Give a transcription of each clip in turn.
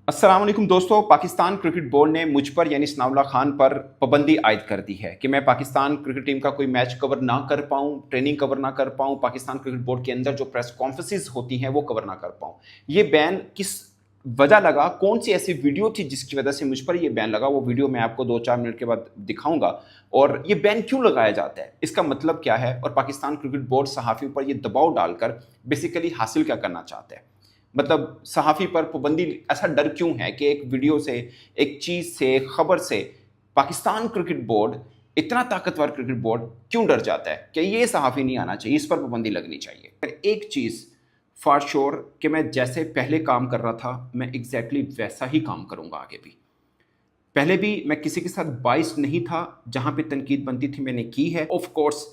अस्सलाम वालेकुम दोस्तों। पाकिस्तान क्रिकेट बोर्ड ने मुझ पर यानी सनाउल्लाह खान पर पाबंदी आयद कर दी है कि मैं पाकिस्तान क्रिकेट टीम का कोई मैच कवर ना कर पाऊं, ट्रेनिंग कवर ना कर पाऊं, पाकिस्तान क्रिकेट बोर्ड के अंदर जो प्रेस कॉन्फ्रेंसेस होती हैं वो कवर ना कर पाऊं। ये बैन किस वजह लगा, कौन सी ऐसी वीडियो थी जिसकी वजह से मुझ पर ये बैन लगा, वो वीडियो मैं आपको 2-4 मिनट के बाद दिखाऊंगा। और ये बैन क्यों लगाया जाता है, इसका मतलब क्या है, और पाकिस्तान क्रिकेट बोर्ड सहाफ़ियों पर ये दबाव डालकर बेसिकली हासिल क्या करना चाहता है। मतलब सहाफ़ी पर पाबंदी, ऐसा डर क्यों है कि एक वीडियो से, एक चीज़ से, खबर से पाकिस्तान क्रिकेट बोर्ड, इतना ताकतवर क्रिकेट बोर्ड क्यों डर जाता है कि ये सहाफ़ी नहीं आना चाहिए, इस पर पाबंदी लगनी चाहिए। एक चीज़ फॉर श्योर कि मैं जैसे पहले काम कर रहा था मैं एग्जैक्टली वैसा ही काम करूंगा आगे भी। पहले भी मैं किसी के साथ बाइस नहीं था, जहां पे तनकीद बनती थी मैंने की है, ऑफ कोर्स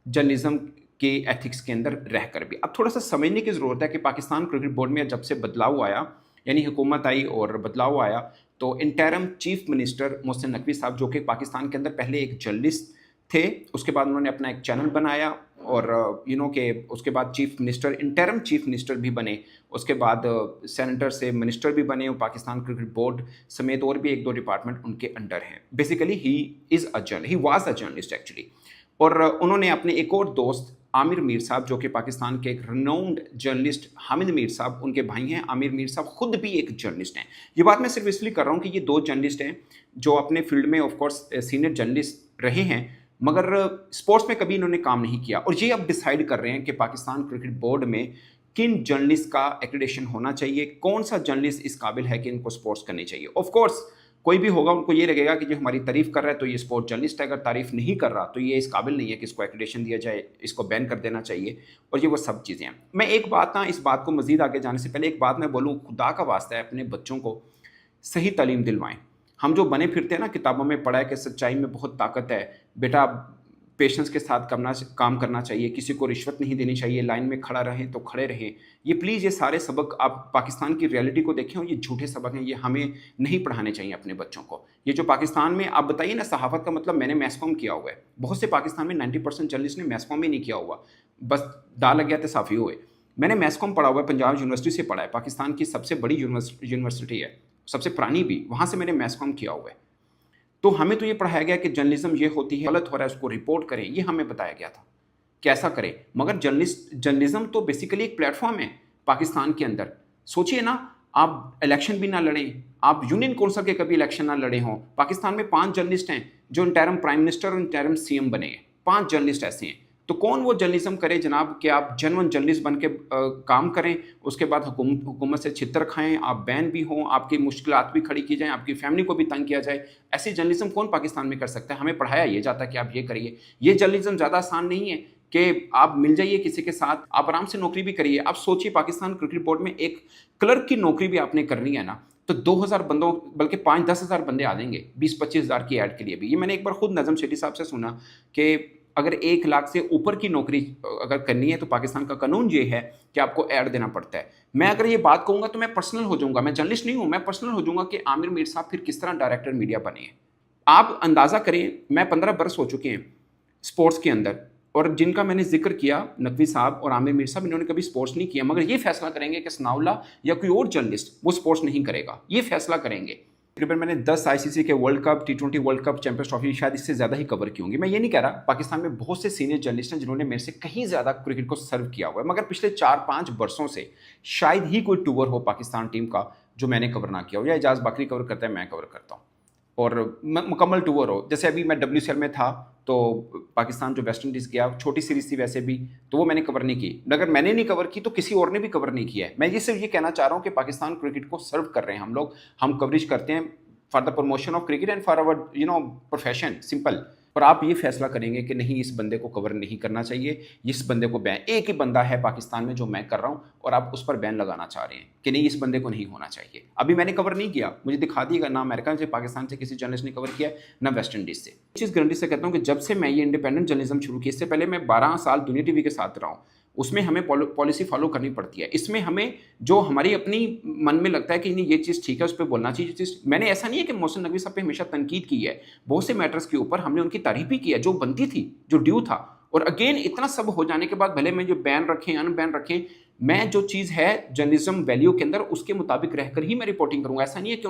जर्नलिज्म के एथिक्स के अंदर रहकर भी। अब थोड़ा सा समझने की ज़रूरत है कि पाकिस्तान क्रिकेट बोर्ड में जब से बदलाव आया, यानी हुकूमत आई और बदलाव आया, तो interim chief minister Mohsin Naqvi साहब, जो कि पाकिस्तान के अंदर पहले एक जर्नलिस्ट थे, उसके बाद उन्होंने अपना एक चैनल बनाया और के उसके बाद chief minister, interim chief minister भी बने, उसके बाद सेनेटर से मिनिस्टर भी बने, और पाकिस्तान क्रिकेट बोर्ड समेत और भी 1-2 डिपार्टमेंट उनके अंडर हैं। Basically he was a journalist actually. और उन्होंने अपने एक और दोस्त आमिर मीर साहब, जो कि पाकिस्तान के एक रिनाउंड जर्नलिस्ट हामिद मीर साहब उनके भाई हैं, आमिर मीर साहब खुद भी एक जर्नलिस्ट हैं। ये बात मैं सिर्फ इसलिए कर रहा हूँ कि ये 2 जर्नलिस्ट हैं जो अपने फील्ड में ऑफ कोर्स सीनियर जर्नलिस्ट रहे हैं, मगर स्पोर्ट्स में कभी इन्होंने काम नहीं किया। और ये अब डिसाइड कर रहे हैं कि पाकिस्तान क्रिकेट बोर्ड में किन जर्नलिस्ट का एक्रेडिटेशन होना चाहिए, कौन सा जर्नलिस्ट इस काबिल है कि इनको स्पोर्ट्स करनी चाहिए। ऑफ कोर्स कोई भी होगा, उनको ये लगेगा कि जो हमारी तारीफ कर रहा है तो ये स्पोर्ट जर्नलिस्ट है, अगर तारीफ नहीं कर रहा तो ये इस काबिल नहीं है कि इसको एक्रेडिटेशन दिया जाए, इसको बैन कर देना चाहिए। और ये वो सब चीज़ें हैं। मैं एक बात ना, इस बात को मजीद आगे जाने से पहले एक बात मैं बोलूँ, खुदा का वास्ता है अपने बच्चों को सही तालीम दिलवाएं। हम जो बने फिरते हैं ना, किताबों में पढ़ा है कि सच्चाई में बहुत ताकत है, बेटा पेशेंस के साथ काम करना चाहिए, किसी को रिश्वत नहीं देनी चाहिए, लाइन में खड़ा रहें तो खड़े रहें। ये प्लीज़, ये सारे सबक आप पाकिस्तान की रियलिटी को देखें, और ये झूठे सबक हैं, ये हमें नहीं पढ़ाने चाहिए अपने बच्चों को। ये जो पाकिस्तान में आप बताइए ना, सहाफ़त का मतलब मैंने मैस कॉम किया हुआ है, बहुत से पाकिस्तान में 90% जर्नलिस्ट ने मैस कॉम ही नहीं किया हुआ, बस डाल लग गया थे साफ़ी हुए। मैंने मैस कॉम पढ़ा हुआ है, पंजाब यूनिवर्सिटी से पढ़ा है, पाकिस्तान की सबसे बड़ी यूनिवर्सिटी है, सबसे पुरानी भी, वहाँ से मैंने मैस कॉम किया हुआ है। तो हमें तो ये पढ़ाया गया कि जर्नलिज्म ये होती है, गलत हो रहा है उसको रिपोर्ट करें, ये हमें बताया गया था कैसा करें। मगर जर्नलिज्म तो बेसिकली एक प्लेटफॉर्म है पाकिस्तान के अंदर। सोचिए ना, आप इलेक्शन भी ना लड़ें, आप यूनियन कौंसिल के कभी इलेक्शन ना लड़े हों। पाकिस्तान में 5 जर्नलिस्ट हैं जो इंटरम प्राइम मिनिस्टर और इंटरम सीएम बने हैं, 5 जर्नलिस्ट ऐसे हैं। तो कौन वो जर्नलिज्म करे जनाब कि आप जेन्युइन जर्नलिस्ट बन के काम करें, उसके बाद हुकूमत से छितर खाएं, आप बैन भी हों, आपकी मुश्किलात भी खड़ी की जाएं, आपकी फैमिली को भी तंग किया जाए। ऐसी जर्नलिज्म कौन पाकिस्तान में कर सकता है? हमें पढ़ाया ये जाता है कि आप ये करिए। ये जर्नलिज्म ज़्यादा आसान नहीं है कि आप मिल जाइए किसी के साथ, आप आराम से नौकरी भी करिए। आप सोचिए, पाकिस्तान क्रिकेट बोर्ड में एक क्लर्क की नौकरी भी आपने करनी है ना, तो 2000 बंदों, बल्कि 5-10 हज़ार बंदे आ जाएंगे 20-25 हज़ार की ऐड के लिए भी। ये मैंने एक बार खुद नज़म शेट्टी साहब से सुना कि अगर 1 लाख से ऊपर की नौकरी अगर करनी है तो पाकिस्तान का कानून ये है कि आपको ऐड देना पड़ता है। मैं अगर ये बात कहूँगा तो मैं पर्सनल हो जाऊँगा, मैं जर्नलिस्ट नहीं हूँ, मैं पर्सनल हो जाऊँगा कि आमिर मीर साहब फिर किस तरह डायरेक्टर मीडिया बने हैं। आप अंदाज़ा करें, मैं 15 बरस हो चुके हैं स्पोर्ट्स के अंदर, और जिनका मैंने जिक्र किया, नकवी साहब और आमिर मीर साहब, इन्होंने कभी स्पोर्ट्स नहीं किया, मगर ये फैसला करेंगे कि सनाउल्लाह या कोई और जर्नलिस्ट वो स्पोर्ट्स नहीं करेगा, ये फैसला करेंगे। तकरीबन मैंने 10 आईसीसी के world cup, T20 world cup, champions trophy, शायद इससे ज़्यादा ही कवर की होंगी। मैं ये नहीं कह रहा, पाकिस्तान में बहुत से सीनियर जर्नलिस्ट हैं जिन्होंने मेरे से कहीं ज़्यादा क्रिकेट को सर्व किया हुआ है, मगर पिछले 4-5 बरसों से शायद ही कोई टूर हो पाकिस्तान टीम का जो मैंने कवर ना किया हो, या एजाज बाकरी कवर करता है, मैं कवर करता हूँ, और मुकम्मल टूर हो। जैसे अभी मैं WCL में था तो पाकिस्तान जो वेस्ट इंडीज़ गया, छोटी सीरीज थी वैसे भी, तो वो मैंने कवर नहीं की। अगर मैंने नहीं कवर की तो किसी और ने भी कवर नहीं किया है। मैं ये सिर्फ ये कहना चाह रहा हूँ कि पाकिस्तान क्रिकेट को सर्व कर रहे हैं हम लोग, हम कवरेज करते हैं for the promotion of cricket and for our profession, simple. और आप ये फैसला करेंगे कि नहीं, इस बंदे को कवर नहीं करना चाहिए, इस बंदे को बैन, एक ही बंदा है पाकिस्तान में जो मैं कर रहा हूँ, और आप उस पर बैन लगाना चाह रहे हैं कि नहीं, इस बंदे को नहीं होना चाहिए। अभी मैंने कवर नहीं किया, मुझे दिखा दिएगा, ना अमेरिका से, पाकिस्तान से किसी जर्नलिस्ट ने कवर किया, ना वेस्ट इंडीज़ से। इस चीज़ गारंटी से कहता हूँ कि जब से मैं ये इंडिपेंडेंट जर्नलिज्म शुरू की, इससे पहले मैं 12 साल दुनिया टीवी के साथ रहा हूँ, उसमें हमें पॉलिसी फॉलो करनी पड़ती है। इसमें हमें जो हमारी अपनी मन में लगता है कि नहीं, ये चीज़ ठीक है, उस पर बोलना चाहिए चीज़। मैंने ऐसा नहीं है कि मोहसिन नकवी साहब पे हमेशा तनकीद की है, बहुत से मैटर्स के ऊपर हमने उनकी तारीफ भी की है, जो बनती थी, जो ड्यू था। और अगेन इतना सब हो जाने के बाद भले मैं जो बैन रखें, अनबैन रखें, मैं जो चीज़ है जर्नलिज्म वैल्यू के अंदर उसके मुताबिक रहकर ही मैं रिपोर्टिंग करूंगा। ऐसा नहीं है कि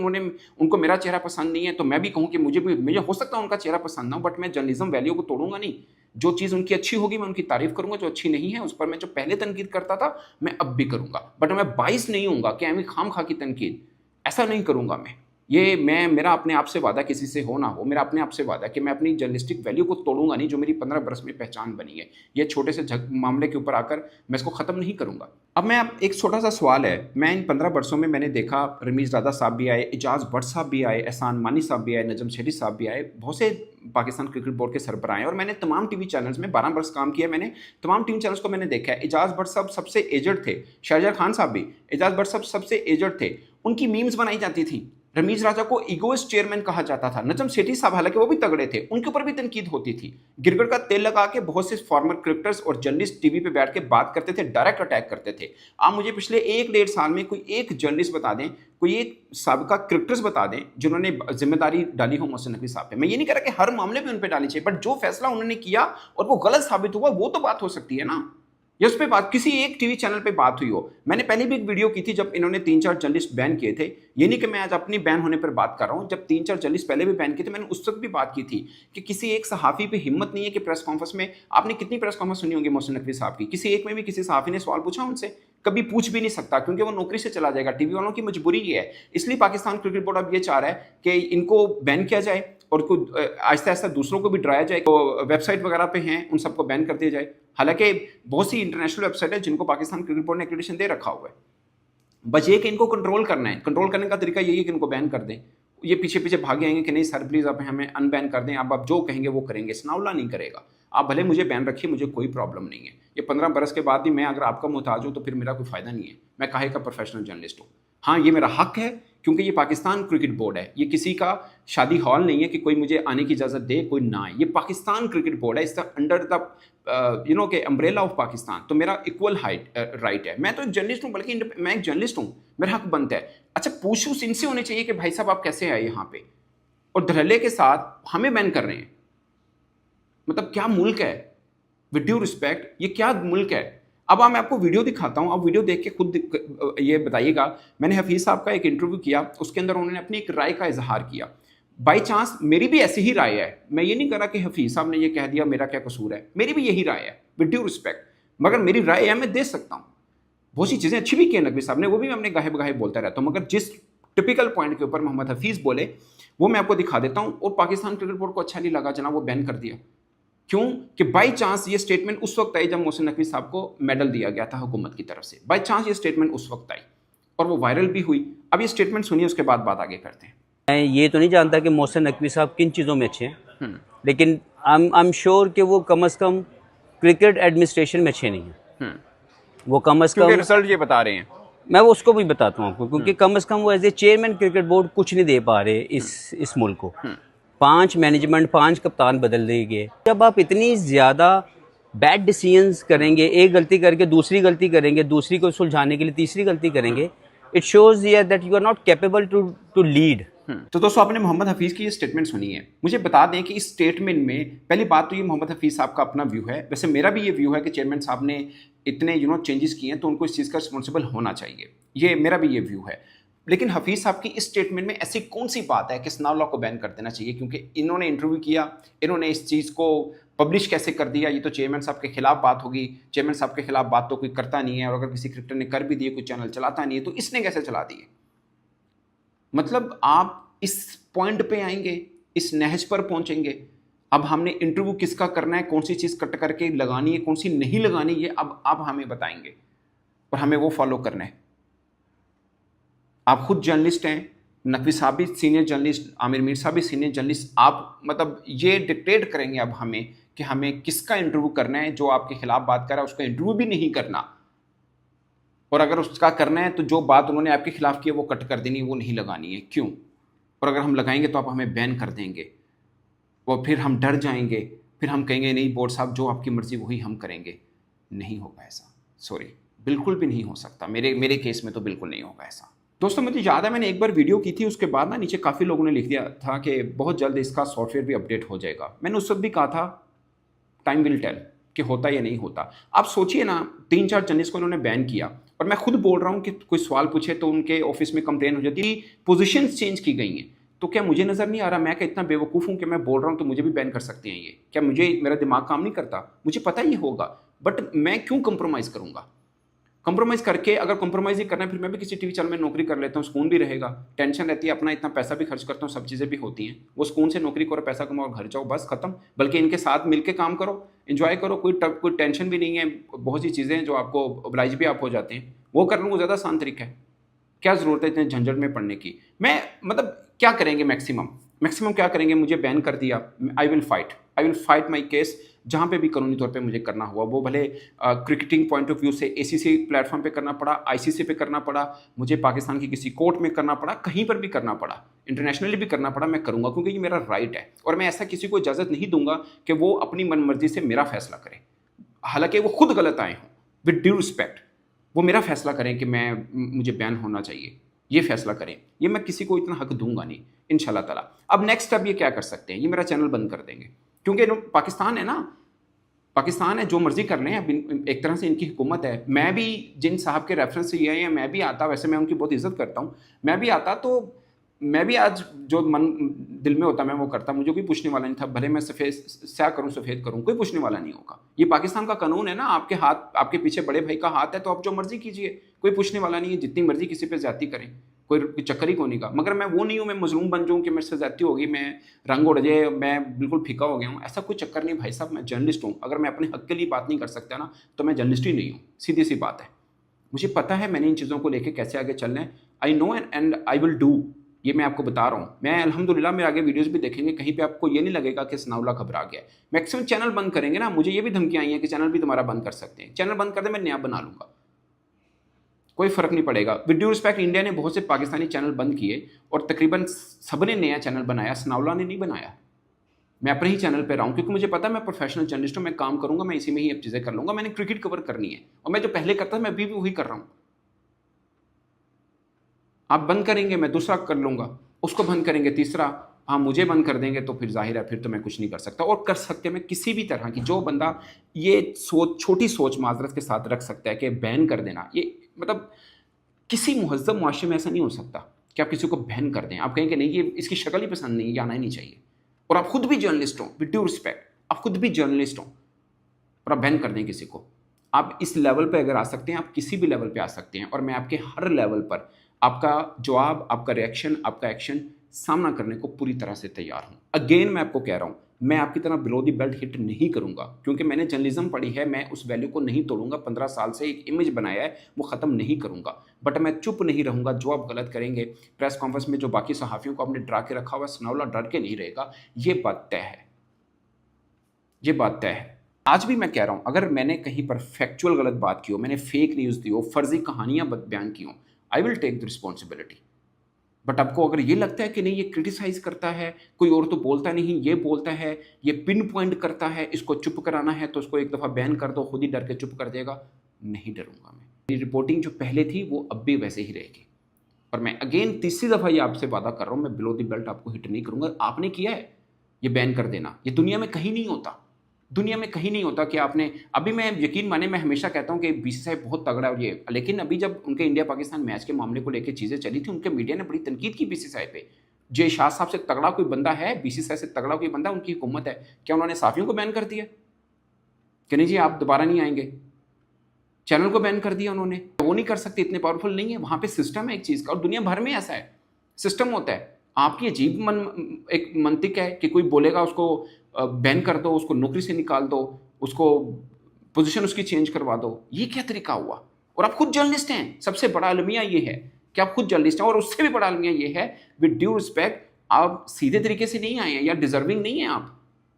उनको मेरा चेहरा पसंद नहीं है तो मैं भी कहूं कि मुझे हो सकता है उनका चेहरा पसंद ना हो, बट मैं जर्नलिज्म वैल्यू को तोड़ूंगा नहीं। जो चीज़ उनकी अच्छी होगी मैं उनकी तारीफ करूंगा, जो अच्छी नहीं है उस पर मैं जो पहले तनकीद करता था मैं अब भी करूंगा, बट मैं बाइस नहीं हूंगा कि मैं खाम खा की तनकीद ऐसा नहीं करूंगा। मेरा अपने आप से वादा, किसी से हो ना हो, मेरा अपने आप से वादा कि मैं अपनी जर्नलिस्टिक वैल्यू को तोड़ूंगा नहीं, जो मेरी 15 बरस में पहचान बनी है। ये छोटे से मामले के ऊपर आकर मैं इसको ख़त्म नहीं करूंगा। अब एक छोटा सा सवाल है, मैं इन 15 बरसों में मैंने देखा रमीज़ राजा साहब भी आए, एजाज भट्ट साहब भी आए, एहसान मानी साहब भी आए, नजम शेरी साहब भी आए, बहुत से पाकिस्तान क्रिकेट बोर्ड के सरबराह हैं, और मैंने तमाम टीवी चैनल्स में 12 बरस काम किया। मैंने तमाम टीवी चैनल्स को मैंने देखा है। एजाज भट्ट साहब सबसे एजड थे, शाहजहां खान साहब भी, एजाज भट्ट साहब सबसे एजड थे, उनकी मीम्स बनाई जाती थी। रमीज राजा को ईगोइस्ट चेयरमैन कहा जाता था। नजम सेठी साहब हालांकि वो भी तगड़े थे, उनके ऊपर भी तनकीद होती थी। गिरगड़ का तेल लगा के बहुत से फॉर्मर क्रिकेटर्स और जर्नलिस्ट टीवी पे बैठ के बात करते थे, डायरेक्ट अटैक करते थे। आप मुझे पिछले 1-1.5 साल में कोई एक जर्नलिस्ट बता दें, कोई एक साबिका क्रिकेटर्स बता दें जिन्होंने जिम्मेदारी डाली हो मोहसिन नकवी साहब पे। मैं ये नहीं कह रहा कि हर मामले में उन पर डाली चाहिए, बट जो फैसला उन्होंने किया और वो गलत साबित हुआ वो तो बात हो सकती है ना। या उस पर बात किसी एक टीवी चैनल पे बात हुई हो। मैंने पहले भी एक वीडियो की थी जब इन्होंने 3-4 जर्नलिस्ट बैन किए थे। ये नहीं कि मैं आज अपनी बैन होने पर बात कर रहा हूँ, जब 3-4 जर्नलिस्ट पहले भी बैन किए थे मैंने उस वक्त भी बात की थी कि किसी एक सहाफ़ी पे हिम्मत नहीं है कि प्रेस कॉन्फ्रेंस में, आपने कितनी प्रेस कॉन्फ्रेंस सुनी होंगी मोहसिन नकवी साहब की, किसी एक में भी किसी सहाफ़ी ने सवाल पूछा उनसे? कभी पूछ भी नहीं सकता क्योंकि वो नौकरी से चला जाएगा। टीवी वालों की मजबूरी ये है, इसलिए पाकिस्तान क्रिकेट बोर्ड अब ये चाह रहा है कि इनको बैन किया जाए और आहिस्ता आहिस्ता दूसरों को भी डराया जाए। तो वेबसाइट वगैरह पे हैं उन सबको बैन कर दिया जाए। हालांकि बहुत सी इंटरनेशनल वेबसाइट है जिनको पाकिस्तान क्रिकेट बोर्ड ने एक्रेडिटेशन दे रखा हुआ है। बस ये कि इनको कंट्रोल करना है। कंट्रोल करने का तरीका यही है कि इनको बैन कर दें। ये पीछे पीछे भागे आएंगे कि नहीं सर प्लीज़ आप हमें अनबैन कर दें, आप जो कहेंगे वो करेंगे। सनाउल्लाह नहीं करेगा। आप भले मुझे बैन रखिए, मुझे कोई प्रॉब्लम नहीं है। ये 15 बरस के बाद भी मैं अगर आपका मुहताज हूँ तो फिर मेरा कोई फ़ायदा नहीं है। मैं काहे का प्रोफेशनल जर्नलिस्ट हूँ। हाँ, ये मेरा हक है क्योंकि ये पाकिस्तान क्रिकेट बोर्ड है। ये किसी का शादी हॉल नहीं है कि कोई मुझे आने की इजाज़त दे कोई ना आए। ये पाकिस्तान क्रिकेट बोर्ड है, इस अंडर द के अम्ब्रेला ऑफ पाकिस्तान। तो मेरा इक्वल राइट है। मैं तो एक जर्नलिस्ट हूँ, बल्कि मैं एक जर्नलिस्ट हूँ, मेरा हक बनता है। अच्छा, पूछूस इनसे होने चाहिए कि भाई साहब आप कैसे आए यहाँ पे, और धड़ल्ले के साथ हमें बैन कर रहे हैं। मतलब क्या मुल्क है? विद ड्यू रिस्पेक्ट, ये क्या मुल्क है? अब मैं आपको वीडियो दिखाता हूँ, आप वीडियो देख के खुद ये बताइएगा। मैंने हफीज़ साहब का एक इंटरव्यू किया, उसके अंदर उन्होंने अपनी एक राय का इजहार किया। बाई चांस मेरी भी ऐसी ही राय है। मैं ये नहीं कर रहा कि हफीज़ साहब ने ये कह दिया मेरा क्या कसूर है, मेरी भी यही राय है विद ड्यू रिस्पेक्ट, मगर मेरी राय है मैं दे सकता हूँ। बहुत सी चीज़ें अच्छी भी की नकवी साहब ने, वो भी मैं अपने गाहे बगाहे बोलता रहता हूँ, मगर जिस टिपिकल पॉइंट के ऊपर मोहम्मद हफीज़ बोले वो मैं आपको दिखा देता हूँ। और पाकिस्तान क्रिकेट बोर्ड को अच्छा नहीं लगा जनाब, वो बैन कर दिया। क्यों? कि बाई चांस ये स्टेटमेंट उस वक्त आई जब मोहसिन नकवी साहब को मेडल दिया गया था हुकूमत की तरफ से। बाई चांस ये स्टेटमेंट उस वक्त आई और वो वायरल भी हुई। अब ये स्टेटमेंट सुनिए, उसके बाद बात आगे करते हैं। मैं ये तो नहीं जानता कि मोहसिन नकवी साहब किन चीज़ों में अच्छे हैं, लेकिन आई एम श्योर कि वो कम से कम क्रिकेट एडमिनिस्ट्रेशन में अच्छे नहीं हैं। वो कम से कम रिजल्ट ये बता रहे हैं, मैं वो उसको भी बताता हूँ आपको, क्योंकि कम से कम वो as a chairman cricket board कुछ नहीं दे पा रहे इस मुल्क को। 5 मैनेजमेंट, 5 कप्तान बदल दिए गए। जब आप इतनी ज़्यादा बैड डिसीजंस करेंगे, एक गलती करके दूसरी गलती करेंगे, दूसरी को सुलझाने के लिए तीसरी गलती करेंगे, it shows that you are not capable to lead. तो दोस्तों आपने मोहम्मद हफीज़ की ये स्टेटमेंट सुनी है। मुझे बता दें कि इस स्टेटमेंट में पहली बात तो ये मोहम्मद हफीज़ साहब का अपना व्यू है। वैसे मेरा भी ये व्यू है कि चेयरमैन साहब ने इतने चेंजेस किए हैं तो उनको इस चीज़ का रिस्पॉन्सिबल होना चाहिए। ये मेरा भी ये व्यू है। लेकिन हफीज़ साहब की इस स्टेटमेंट में ऐसी कौन सी बात है कि सनाउल्लाह को बैन कर देना चाहिए? क्योंकि इन्होंने इंटरव्यू किया, इन्होंने इस चीज़ को पब्लिश कैसे कर दिया? ये तो चेयरमैन साहब के खिलाफ बात होगी। चेयरमैन साहब के खिलाफ बात तो कोई करता नहीं है, और अगर किसी क्रिकेटर ने कर भी दिए, कोई चैनल चलाता नहीं है, तो इसने कैसे चला दिए? मतलब आप इस पॉइंट पे आएंगे, इस नहज पर पहुंचेंगे। अब हमने इंटरव्यू किसका करना है, कौन सी चीज़ कट करके लगानी है, कौन सी नहीं लगानी, ये अब आप हमें बताएंगे और हमें वो फॉलो करना है। आप खुद जर्नलिस्ट हैं, नकवी साहब भी सीनियर जर्नलिस्ट, आमिर मीर साहब भी सीनियर जर्नलिस्ट। आप मतलब ये डिक्टेट करेंगे अब हमें कि हमें किसका इंटरव्यू करना है। जो आपके खिलाफ बात कर रहा है उसका इंटरव्यू भी नहीं करना, और अगर उसका करना है तो जो बात उन्होंने आपके खिलाफ की है वो कट कर देनी, वो नहीं लगानी है। क्यों? और अगर हम लगाएंगे तो आप हमें बैन कर देंगे, और फिर हम डर जाएंगे, फिर हम कहेंगे नहीं बोर्ड साहब जो आपकी मर्ज़ी वही हम करेंगे। नहीं होगा ऐसा, सॉरी, बिल्कुल भी नहीं हो सकता। मेरे केस में तो बिल्कुल नहीं होगा ऐसा। दोस्तों मुझे याद है मैंने एक बार वीडियो की थी, उसके बाद ना नीचे काफ़ी लोगों ने लिख दिया था कि बहुत जल्द इसका सॉफ्टवेयर भी अपडेट हो जाएगा। मैंने उस वक्त भी कहा था टाइम विल टेल कि होता या नहीं होता। आप सोचिए ना, 3-4 जर्नलिस्ट को उन्होंने बैन किया, और मैं खुद बोल रहा हूँ कि कोई सवाल पूछे तो उनके ऑफिस में कंप्लेन हो जाती है, पोजीशंस चेंज की गई हैं। तो क्या मुझे नज़र नहीं आ रहा मैं क्या इतना बेवकूफ़ हूँ कि मैं बोल रहा हूँ तो मुझे भी बैन कर सकते हैं ये? क्या मुझे मेरा दिमाग काम नहीं करता? मुझे पता ही होगा, बट मैं क्यों कंप्रोमाइज़ करूँगा? कंप्रोमाइज़ करके अगर कंप्रोमाइज़ ही करना है फिर मैं भी किसी टीवी चैनल में नौकरी कर लेता हूँ, सुकून भी रहेगा, टेंशन रहती है, अपना इतना पैसा भी खर्च करता हूँ, सब चीज़ें भी होती हैं। वो सुकून से नौकरी करो, पैसा कमाओ, घर जाओ, बस खत्म। बल्कि इनके साथ मिलके काम करो, एंजॉय करो, कोई टेंशन भी नहीं है। बहुत सी चीज़ें हैं जो आपको ऑब्लाइज भी आप हो जाते हैं, वो कर लूँ, वो ज़्यादा आसान तरीका है। क्या ज़रूरत है इतने झंझट में पड़ने की? मैं मतलब क्या करेंगे मैक्सिमम क्या करेंगे? मुझे बैन कर दिया, I will fight my case जहाँ पे भी कानूनी तौर पे मुझे करना हुआ। वो भले क्रिकेटिंग पॉइंट ऑफ व्यू से एसीसी प्लेटफॉर्म पे करना पड़ा, आईसीसी पे करना पड़ा, मुझे पाकिस्तान की किसी कोर्ट में करना पड़ा, कहीं पर भी करना पड़ा, इंटरनेशनली भी करना पड़ा, मैं करूँगा क्योंकि ये मेरा राइट है। और मैं ऐसा किसी को इजाज़त नहीं दूंगा कि वो अपनी मनमर्जी से मेरा फैसला करे, हालांकि वो खुद गलत आए हों। विद ड्यू रिस्पेक्ट वो मेरा फैसला करें कि मुझे बैन होना चाहिए, ये फैसला करें, ये मैं किसी को इतना हक दूंगा नहीं इंशाल्लाह ताला। अब नेक्स्ट अब ये क्या कर सकते हैं? ये मेरा चैनल बंद कर देंगे, क्योंकि पाकिस्तान है ना, पाकिस्तान है, जो मर्जी कर लें। अब एक तरह से इनकी हुकूमत है। मैं भी जिन साहब के रेफरेंस से ये है, मैं भी आता, वैसे मैं उनकी बहुत इज्जत करता हूँ, मैं भी आता तो मैं भी आज जो मन दिल में होता मैं वो करता, मुझे कोई पूछने वाला नहीं था। भले मैं सफ़ेद स्या करूँ सफ़ेद करूँ, कोई पूछने वाला नहीं होगा। ये पाकिस्तान का कानून है ना, आपके हाथ, आपके पीछे बड़े भाई का हाथ है, तो आप जो मर्जी कीजिए, कोई पूछने वाला नहीं है। जितनी मर्जी किसी पे ज्यादती करें, कोई चक्कर ही को नहीं का। मगर मैं वो नहीं हूँ, मैं मजलूम बन जाऊँ कि मेरे से ज्यादती होगी, मैं रंग उड़ जाए, मैं बिल्कुल फीका हो गया हूँ, ऐसा कोई चक्कर नहीं भाई साहब। मैं जर्नलिस्ट हूँ, अगर मैं अपने हक के लिए बात नहीं कर सकता ना तो मैं जर्नलिस्ट ही नहीं हूँ, सीधी सी बात है। मुझे पता है मैंने इन चीज़ों को लेके कैसे आगे चलना है। I know and I will do, ये मैं आपको बता रहा हूँ। मैं अल्हम्दुलिल्लाह मेरे आगे वीडियोस भी देखेंगे, कहीं पे आपको ये नहीं लगेगा कि सनाउल्लाह घबरा गया है। मैक्सिमम चैनल बंद करेंगे ना, मुझे ये भी धमकियाँ आई हैं कि चैनल भी तुम्हारा बंद कर सकते हैं। चैनल बंद कर दे, मैं नया बना लूँगा, कोई फ़र्क नहीं पड़ेगा। विद ड्यू रिस्पेक्ट, इंडिया ने बहुत से पाकिस्तानी चैनल बंद किए और तकरीबन सबने नया चैनल बनाया, सनाउल्लाह ने नहीं बनाया। मैं अपने ही चैनल पे रहा हूँ क्योंकि मुझे पता है मैं प्रोफेशनल जर्नलिस्ट हूँ, मैं काम करूँगा, मैं इसी में ही अब चीज़ें कर लूँगा। मैंने क्रिकेट कवर करनी है और मैं जो पहले करता था मैं अभी भी वही कर रहा हूँ। आप बंद करेंगे मैं दूसरा कर लूँगा, उसको बंद करेंगे तीसरा, हाँ मुझे बंद कर देंगे तो फिर जाहिर है फिर तो मैं कुछ नहीं कर सकता। और कर सकते मैं किसी भी तरह की, जो बंदा ये सोच, छोटी सोच माजरत के साथ रख सकता है कि बैन कर देना, ये मतलब किसी मुहज़्ज़ब मुआशरे में ऐसा नहीं हो सकता कि आप किसी को बैन कर दें। आप कहेंगे नहीं ये इसकी शक्ल ही पसंद नहीं, ये आना ही नहीं चाहिए। और आप खुद भी जर्नलिस्ट हो, विद ड्यू रिस्पेक्ट, आप खुद भी जर्नलिस्ट हो और आप बैन कर दें किसी को। आप इस लेवल पे अगर आ सकते हैं, आप किसी भी लेवल पे आ सकते हैं और मैं आपके हर लेवल पर आपका जवाब, आपका रिएक्शन, आपका एक्शन सामना करने को पूरी तरह से तैयार हूँ। अगेन मैं आपको कह रहा हूँ, मैं आपकी तरह बिलो द बेल्ट हिट नहीं करूँगा क्योंकि मैंने जर्नलिज्म पढ़ी है, मैं उस वैल्यू को नहीं तोड़ूंगा। 15 साल से एक इमेज बनाया है, वो ख़त्म नहीं करूँगा। बट मैं चुप नहीं रहूँगा। जो आप गलत करेंगे, प्रेस कॉन्फ्रेंस में जो बाकी सहाफ़ियों को आपने डरा के रखा हुआ, सनाउल्लाह डर के नहीं रहेगा, ये बात तय है, ये बात तय है। आज भी मैं कह रहा हूँ, अगर मैंने कहीं पर फैक्चुअल गलत बात की हो, मैंने फेक न्यूज़ दी हो, फर्जी कहानियाँ बयान की हो, I will take the responsibility. But आपको अगर ये लगता है कि नहीं ये क्रिटिसाइज करता है, कोई और तो बोलता नहीं, ये बोलता है, ये पिन पॉइंट करता है, इसको चुप कराना है तो उसको एक दफ़ा बैन कर दो, खुद ही डर के चुप कर देगा, नहीं डरूंगा मैं। मेरी रिपोर्टिंग जो पहले थी वो अब भी वैसे ही रहेगी। और मैं अगेन तीसरी दफ़ा ये आपसे वादा कर रहा हूँ, मैं बिलो द बेल्ट आपको हिट नहीं करूँगा। आपने किया है ये बैन कर देना, ये दुनिया में कहीं नहीं होता, दुनिया में कहीं नहीं होता कि आपने अभी, मैं यकीन माने मैं हमेशा कहता हूँ कि बीसीसीआई बहुत तगड़ा है और ये, लेकिन अभी जब उनके इंडिया पाकिस्तान मैच के मामले को लेकर चीज़ें चली थी, उनके मीडिया ने बड़ी तनकीद की बीसीसीआई पे। जय शाह साहब से तगड़ा कोई बंदा है, बीसीसीआई से तगड़ा कोई बंदा, उनकी हुकूमत है, क्या उन्होंने साफियों को बैन कर दिया कि नहीं जी आप दोबारा नहीं आएंगे? चैनल को बैन कर दिया उन्होंने, वो नहीं कर सकते, इतने पावरफुल नहीं है। वहाँ पे सिस्टम है एक चीज़ का, और दुनिया भर में ऐसा है, सिस्टम होता है। आपकी अजीब एक मंतिक है कि कोई बोलेगा उसको बैन कर दो, उसको नौकरी से निकाल दो, उसको पोजीशन उसकी चेंज करवा दो। ये क्या तरीका हुआ? और आप खुद जर्नलिस्ट हैं। सबसे बड़ा अलमिया ये है कि आप खुद जर्नलिस्ट हैं, और उससे भी बड़ा अलमिया ये है, विद ड्यू रिस्पेक्ट, आप सीधे तरीके से नहीं आए हैं या डिजर्विंग नहीं है आप।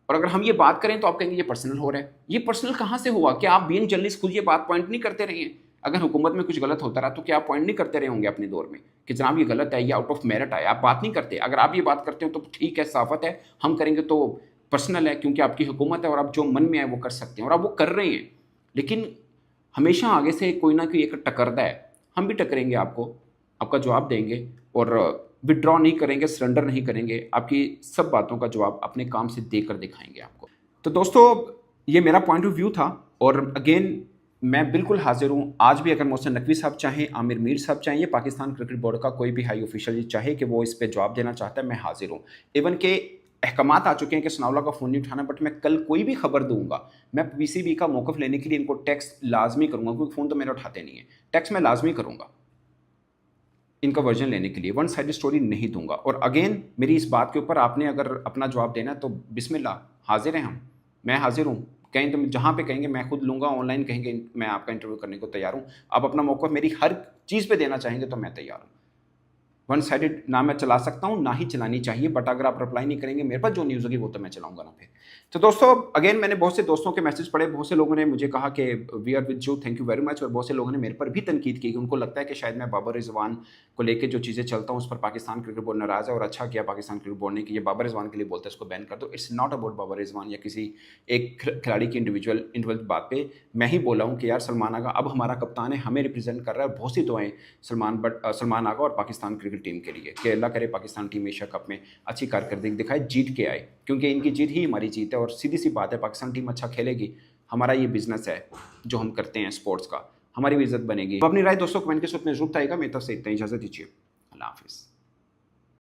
और अगर हम ये बात करें तो आप कहेंगे ये पर्सनल हो रहा है। ये पर्सनल कहाँ से हुआ? कि आप बीइंग जर्नलिस्ट खुद ये बात पॉइंट नहीं करते रहे हैं? अगर हुकूमत में कुछ गलत होता रहा तो क्या आप पॉइंट नहीं करते रहे होंगे अपने दौर में कि जनाब ये गलत है, ये आउट ऑफ मेरिट है? आप बात नहीं करते। अगर आप ये बात करते हो तो ठीक है, साफत है, हम करेंगे तो पर्सनल है क्योंकि आपकी हुकूमत है और आप जो मन में आए वो कर सकते हैं, और आप वो कर रहे हैं। लेकिन हमेशा आगे से कोई ना कोई एक टकरदा है। हम भी टकरेंगे, आपको आपका जवाब देंगे और विड्रॉ नहीं करेंगे, सरेंडर नहीं करेंगे। आपकी सब बातों का जवाब अपने काम से देकर दिखाएंगे आपको। तो दोस्तों, ये मेरा पॉइंट ऑफ व्यू था। और अगेन मैं बिल्कुल हाजिर हूँ। आज भी अगर मोहसिन नकवी साहब चाहें, आमिर मीर साहब चाहें, या पाकिस्तान क्रिकेट बोर्ड का कोई भी हाई ऑफिशियल चाहे कि वो इस पे जवाब देना चाहता है, मैं हाजिर हूँ। इवन के अहकामात आ चुके हैं कि सनाउल्लाह का फ़ोन नहीं उठाना, बट मैं कल कोई भी खबर दूंगा, मैं पीसीबी का मौक़िफ़ लेने के लिए इनको टेक्स्ट लाजमी करूँगा, क्योंकि फ़ोन तो मेरे उठाते नहीं है। टेक्स्ट मैं लाजमी करूँगा इनका वर्जन लेने के लिए, वन साइड स्टोरी नहीं दूंगा। और अगेन मेरी इस बात के ऊपर आपने अगर अपना जवाब देना है तो बिस्मिल्लाह, हाजिर हैं हम, मैं हाजिर हूँ। कहीं तो जहाँ पे कहेंगे मैं खुद लूँगा, ऑनलाइन कहेंगे मैं आपका इंटरव्यू करने को तैयार हूँ। आप अपना मौक़िफ़ मेरी हर चीज़ पे देना चाहेंगे तो मैं तैयार हूँ। वन साइडेड ना मैं चला सकता हूँ, ना ही चलानी चाहिए, बट अगर आप रिप्लाई नहीं करेंगे, मेरे पास जो न्यूज़ होगी वो तो मैं चलाऊंगा ना फिर। तो दोस्तों अगेन मैंने बहुत से दोस्तों के मैसेज पढ़े, बहुत से लोगों ने मुझे कहा कि we are with you, thank you very much. और बहुत से लोगों ने मेरे पर भी तनकीद की कि उनको लगता है कि शायद मैं बाबर रिजवान को लेकर जो चीज़ें चलता हूँ उस पर पाकिस्तान क्रिकेट बोर्ड नाराज़ है, और अच्छा किया पाकिस्तान क्रिकेट बोर्ड ने कि ये बाबर रिजवान के लिए बोलते हैं इसको बैन कर दो। It's not about Babar Rizwan या किसी एक खिलाड़ी की इंडिविजुअल बात पे मैं ही बोला हूँ कि यार सलमान आगा अब हमारा कप्तान है, हमें रिप्रेजेंट कर रहा है। बहुत सी दुआएं सलमान आगा और पाकिस्तान क्रिकेट टीम के लिए कि अल्लाह करे पाकिस्तान टीम एशिया कप में अच्छी कारकर्दगी दिखाए, जीत के आए, क्योंकि इनकी जीत ही हमारी जीत है। और सीधी सी बात है, पाकिस्तान टीम अच्छा खेलेगी, हमारा ये बिजनेस है जो हम करते हैं स्पोर्ट्स का, हमारी भी इज्जत बनेगी। तो अपनी राय दोस्तों कमेंट के साथ में जरूर आएगा। मेरी तरफ से इतना, इजाज़त दीजिए, अल्लाह हाफिज़।